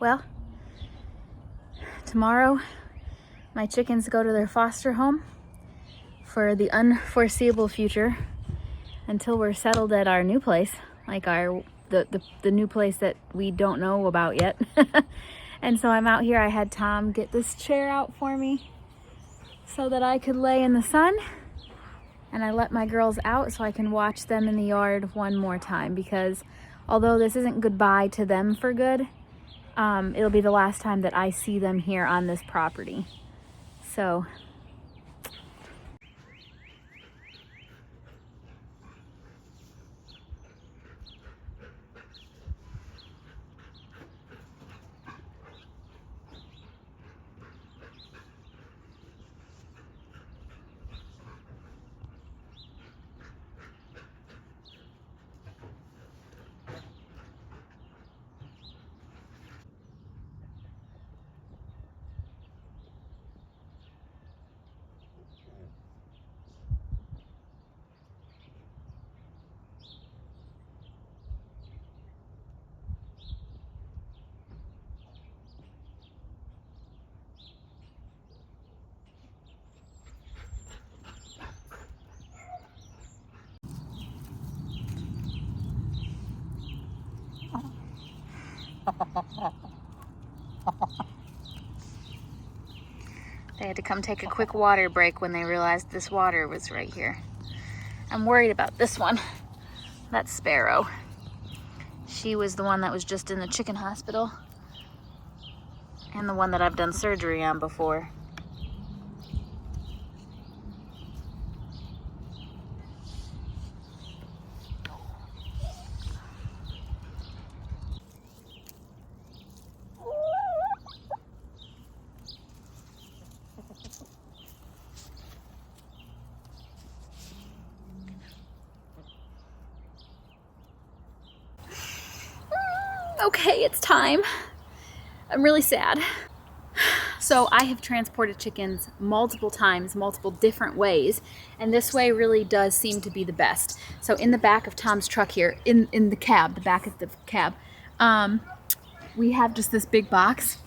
Well, tomorrow my chickens go to their foster home for the unforeseeable future until we're settled at our new place, like the new place that we don't know about yet. And so I'm out here. I had Tom get this chair out for me so that I could lay in the sun, and I let my girls out so I can watch them in the yard one more time, because although this isn't goodbye to them for good, it'll be the last time that I see them here on this property. So they had to come take a quick water break when they realized this water was right here. I'm worried about this one. That's Sparrow. She was the one that was just in the chicken hospital, and the one that I've done surgery on before. Okay, it's time. I'm really sad. So I have transported chickens multiple times, multiple different ways, and this way really does seem to be the best. So in the back of Tom's truck here, in the cab, the back of the cab, we have just this big box.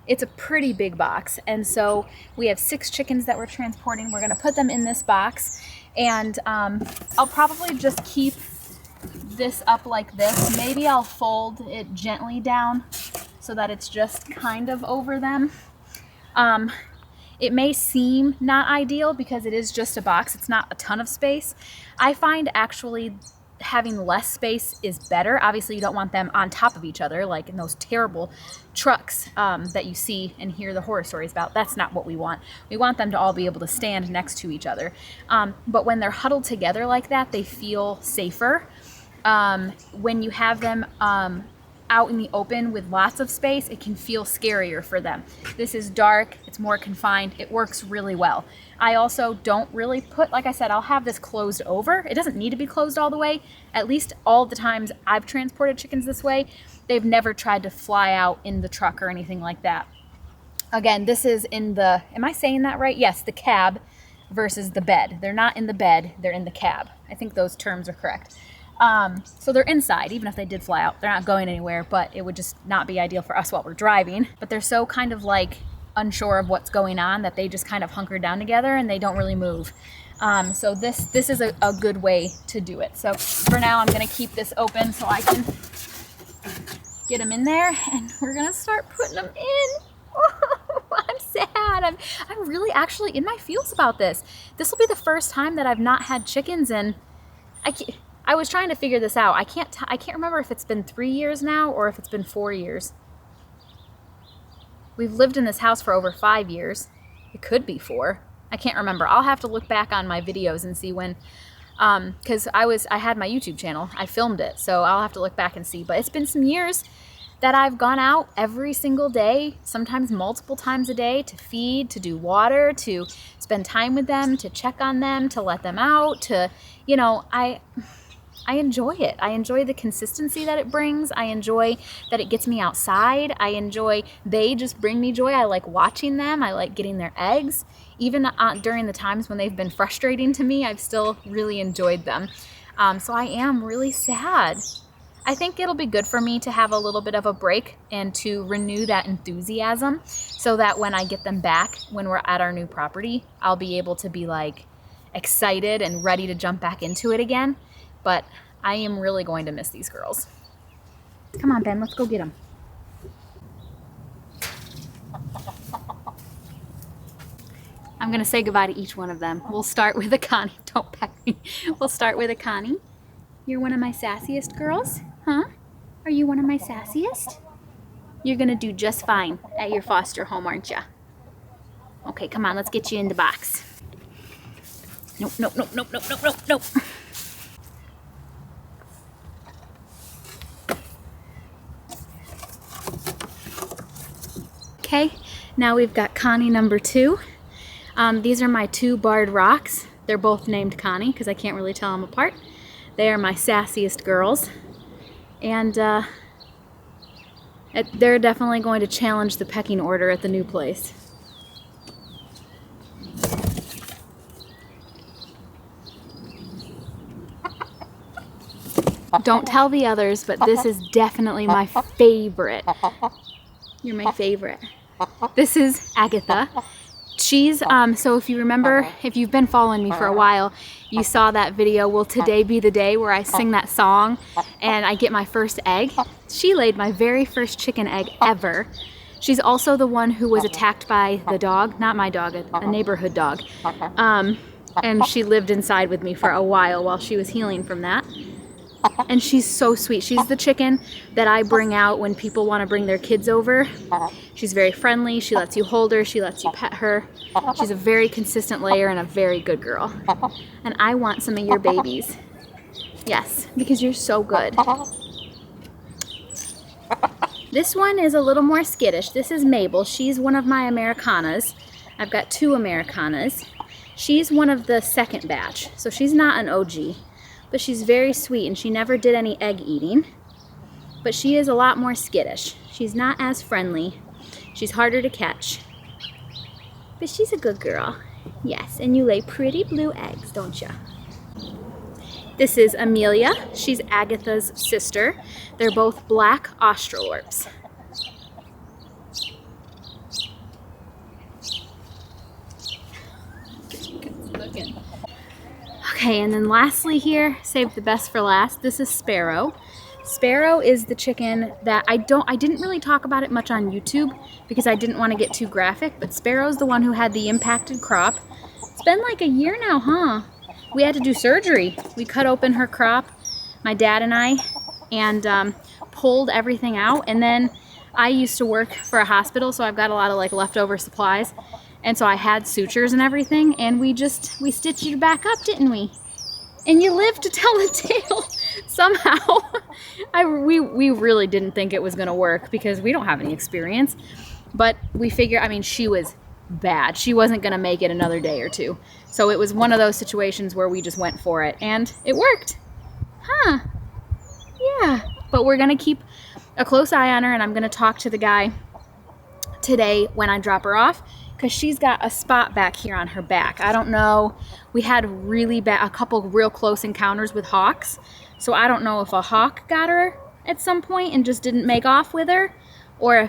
It's a pretty big box, and so we have 6 chickens that we're transporting. We're gonna put them in this box, and I'll probably just keep this up like this. Maybe I'll fold it gently down so that it's just kind of over them. It may seem not ideal because it is just a box. It's not a ton of space. I find actually having less space is better. Obviously you don't want them on top of each other like in those terrible trucks that you see and hear the horror stories about. That's not what we want. We want them to all be able to stand next to each other. But when they're huddled together like that, they feel safer. When you have them out in the open with lots of space, it can feel scarier for them. This is dark, it's more confined, it works really well. I also don't really put, like I said, I'll have this closed over. It doesn't need to be closed all the way. At least all the times I've transported chickens this way, they've never tried to fly out in the truck or anything like that. Again, this is in the, am I saying that right? Yes, the cab versus the bed. They're not in the bed, they're in the cab. I think those terms are correct. So they're inside. Even if they did fly out, they're not going anywhere, but it would just not be ideal for us while we're driving. But they're so kind of like unsure of what's going on that they just kind of hunker down together and they don't really move. So this is a good way to do it. So for now, I'm going to keep this open so I can get them in there, and we're going to start putting them in. Oh, I'm sad. I'm really actually in my feels about this. This will be the first time that I've not had chickens, and I was trying to figure this out. I can't remember if it's been 3 years now or if it's been 4 years. We've lived in this house for over 5 years. It could be 4. I can't remember. I'll have to look back on my videos and see when, because I had my YouTube channel. I filmed it, so I'll have to look back and see. But it's been some years that I've gone out every single day, sometimes multiple times a day, to feed, to do water, to spend time with them, to check on them, to let them out, to, you know, I enjoy it. I enjoy the consistency that it brings. I enjoy that it gets me outside. They just bring me joy. I like watching them. I like getting their eggs. Even during the times when they've been frustrating to me, I've still really enjoyed them. So I am really sad. I think it'll be good for me to have a little bit of a break and to renew that enthusiasm so that when I get them back, when we're at our new property, I'll be able to be like excited and ready to jump back into it again. But I am really going to miss these girls. Come on, Ben, let's go get them. I'm gonna say goodbye to each one of them. We'll start with a Connie. Don't peck me. We'll start with a Connie. You're one of my sassiest girls, huh? Are you one of my sassiest? You're gonna do just fine at your foster home, aren't you? Okay, come on, let's get you in the box. Nope, nope, nope, nope, nope, nope, nope, nope. Okay, now we've got Connie number 2. These are my 2 barred rocks. They're both named Connie because I can't really tell them apart. They are my sassiest girls, and they're definitely going to challenge the pecking order at the new place. Don't tell the others, but this is definitely my favorite. You're my favorite. This is Agatha. She's, so if you remember, if you've been following me for a while, you saw that video, Will Today Be the Day, where I sing that song and I get my first egg. She laid my very first chicken egg ever. She's also the one who was attacked by the dog, not my dog, a neighborhood dog. And she lived inside with me for a while she was healing from that. And she's so sweet. She's the chicken that I bring out when people want to bring their kids over. She's very friendly. She lets you hold her. She lets you pet her. She's a very consistent layer and a very good girl. And I want some of your babies. Yes, because you're so good. This one is a little more skittish. This is Mabel. She's one of my Americanas. I've got 2 Americanas. She's one of the second batch, so she's not an OG. But she's very sweet, and she never did any egg eating. But she is a lot more skittish. She's not as friendly. She's harder to catch. But she's a good girl. Yes, and you lay pretty blue eggs, don't you? This is Amelia. She's Agatha's sister. They're both black Australorps. Okay, and then lastly here, saved the best for last, this is Sparrow. Sparrow is the chicken that I didn't really talk about it much on YouTube because I didn't want to get too graphic, but Sparrow's the one who had the impacted crop. It's been like a year now, huh? We had to do surgery. We cut open her crop, my dad and I, and pulled everything out. And then I used to work for a hospital, so I've got a lot of like leftover supplies. And so I had sutures and everything, and we stitched it back up, didn't we? And you lived to tell the tale somehow. We really didn't think it was gonna work because we don't have any experience. But we figured, I mean, she was bad. She wasn't gonna make it another day or 2. So it was one of those situations where we just went for it, and it worked. Huh, yeah. But we're gonna keep a close eye on her, and I'm gonna talk to the guy today when I drop her off, because she's got a spot back here on her back. I don't know, we had a couple real close encounters with hawks, so I don't know if a hawk got her at some point and just didn't make off with her, or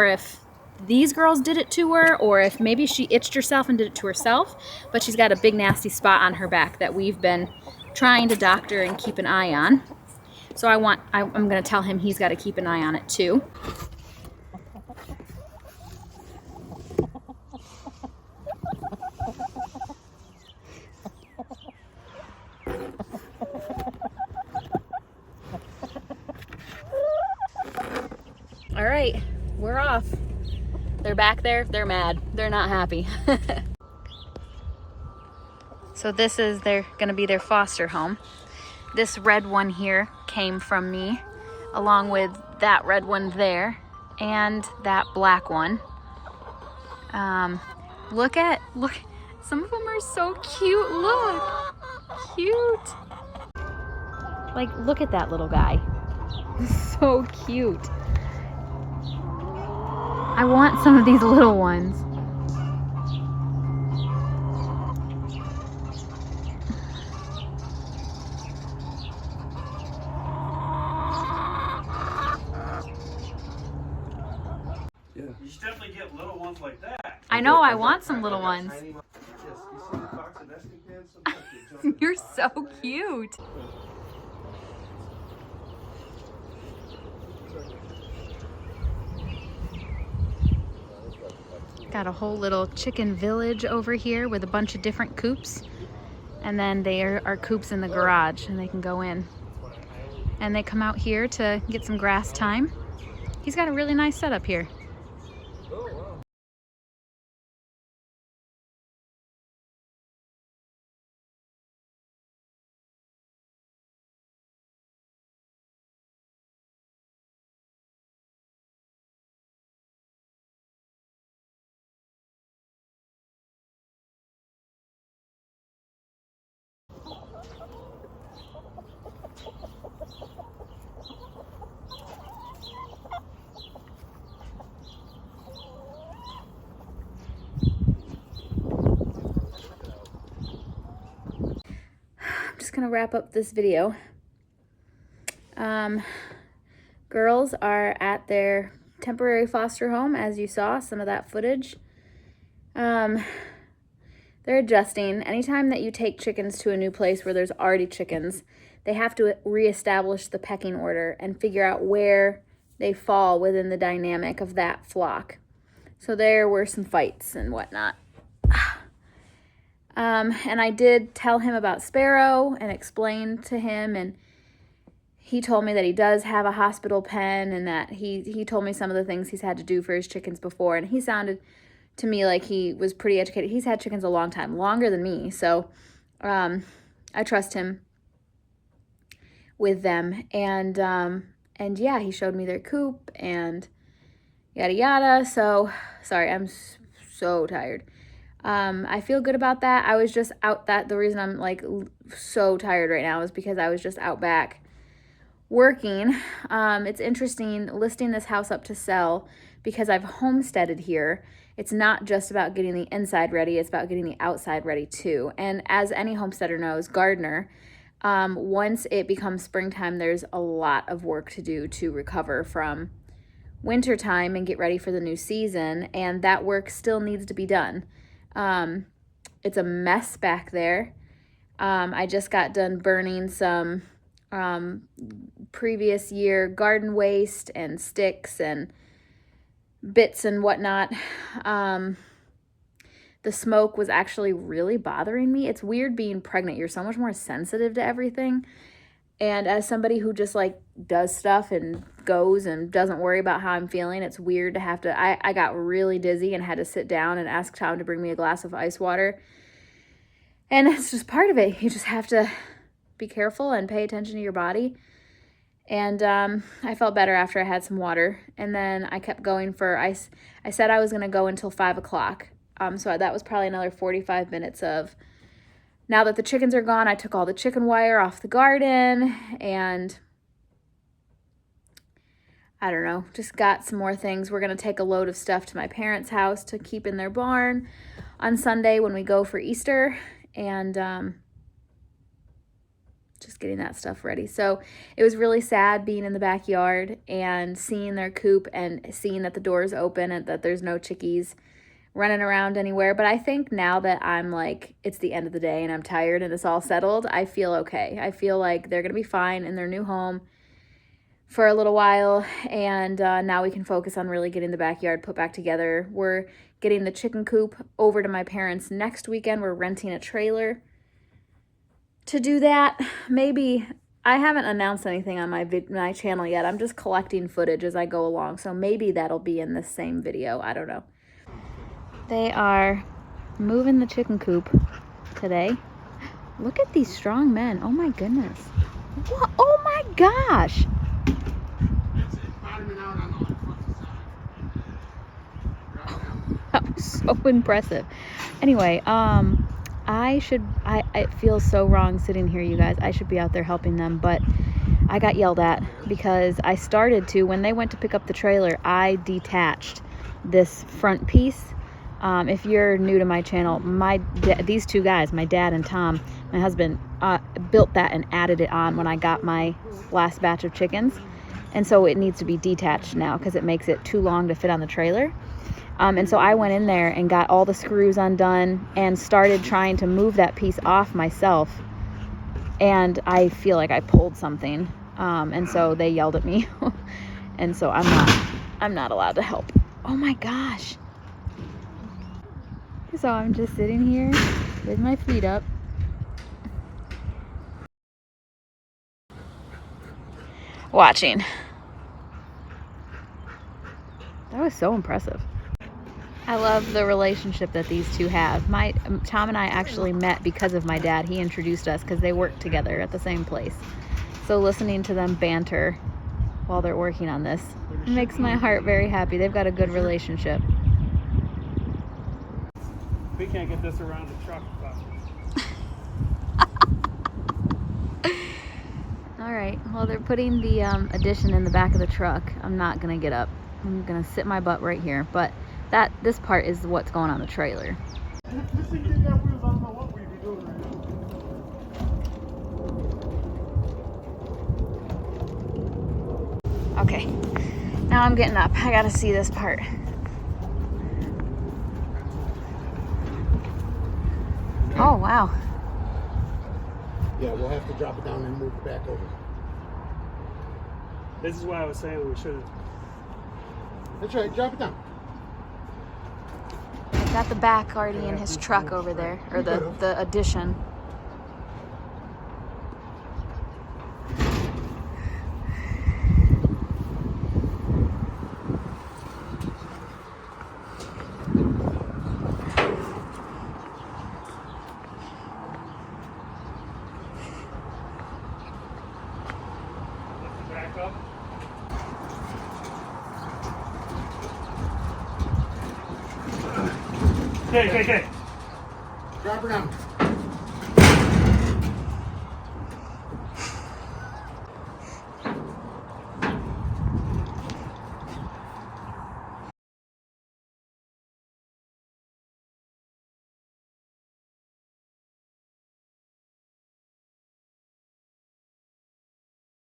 if these girls did it to her, or if maybe she itched herself and did it to herself. But she's got a big nasty spot on her back that we've been trying to doctor and keep an eye on. So I'm gonna tell him he's got to keep an eye on it too. All right, we're off. They're back there, they're mad. They're not happy. So this is gonna be their foster home. This red one here came from me, along with that red one there, and that black one. Look, some of them are so cute, look. Cute. Like, look at that little guy. So cute. I want some of these little ones. Yeah. You should definitely get little ones like that. I know, I want some little ones. Yes, you see the box of nesting pans? Sometimes they jump in You're the box. so cute. Got a whole little chicken village over here with a bunch of different coops. And then there are coops in the garage and they can go in. And they come out here to get some grass time. He's got a really nice setup here. I'm just gonna wrap up this video. Girls are at their temporary foster home, as you saw some of that footage. They're adjusting. Anytime that you take chickens to a new place where there's already chickens, they have to reestablish the pecking order and figure out where they fall within the dynamic of that flock. So there were some fights and whatnot. And I did tell him about Sparrow and explain to him, and he told me that he does have a hospital pen and that he told me some of the things he's had to do for his chickens before, and he sounded to me like he was pretty educated. He's had chickens a long time, longer than me, so I trust him with them. And yeah, he showed me their coop and yada yada. So sorry, I'm so tired. I feel good about that. I was just out the reason I'm like so tired right now is because I was just out back working. It's interesting listing this house up to sell because I've homesteaded here. It's not just about getting the inside ready, it's about getting the outside ready too. And as any homesteader knows, gardener, once it becomes springtime, there's a lot of work to do to recover from winter time and get ready for the new season, and that work still needs to be done. It's a mess back there. I just got done burning some previous year garden waste and sticks and bits and whatnot. The smoke was actually really bothering me. It's weird being pregnant. You're so much more sensitive to everything. And as somebody who just like does stuff and goes and doesn't worry about how I'm feeling, it's weird to have to, I got really dizzy and had to sit down and ask Tom to bring me a glass of ice water. And it's just part of it. You just have to be careful and pay attention to your body. And I felt better after I had some water. And then I kept going I said I was going to go until 5 o'clock. So that was probably another 45 minutes of, now that the chickens are gone, I took all the chicken wire off the garden and I don't know, just got some more things. We're going to take a load of stuff to my parents' house to keep in their barn on Sunday when we go for Easter, and just getting that stuff ready. So it was really sad being in the backyard and seeing their coop and seeing that the door's open and that there's no chickies running around anywhere. But I think now that I'm like, it's the end of the day and I'm tired and it's all settled, I feel okay. I feel like they're going to be fine in their new home for a little while, and now we can focus on really getting the backyard put back together. We're getting the chicken coop over to my parents next weekend. We're renting a trailer to do that. Maybe, I haven't announced anything on my channel yet. I'm just collecting footage as I go along, so maybe that'll be in the same video. I don't know. They are moving the chicken coop today. Look at these strong men. Oh my goodness. What? Oh my gosh. That was so impressive. Anyway, it feels so wrong sitting here, you guys. I should be out there helping them, but I got yelled at because I started to, when they went to pick up the trailer, I detached this front piece. If you're new to my channel, these two guys, my dad and Tom, my husband, built that and added it on when I got my last batch of chickens. and so it needs to be detached now because it makes it too long to fit on the trailer. And so I went in there and got all the screws undone and started trying to move that piece off myself, and I feel like I pulled something, and so they yelled at me. And so I'm not allowed to help. Oh my gosh. So I'm just sitting here with my feet up, watching. That was so impressive. I love the relationship that these two have. Tom and I actually met because of my dad. He introduced us because they worked together at the same place. So listening to them banter while they're working on this makes my heart very happy. They've got a good relationship. We can't get this around the truck. All right, well, they're putting the addition in the back of the truck. I'm not gonna get up. I'm gonna sit my butt right here, but this part is what's going on the trailer. Okay, now I'm getting up. I gotta see this part. Oh, wow. Yeah, we'll have to drop it down and move it back over. This is why I was saying we should have. That's right, drop it down. Got the back already in his truck over there, or the addition. Back up. Okay. Drop her down.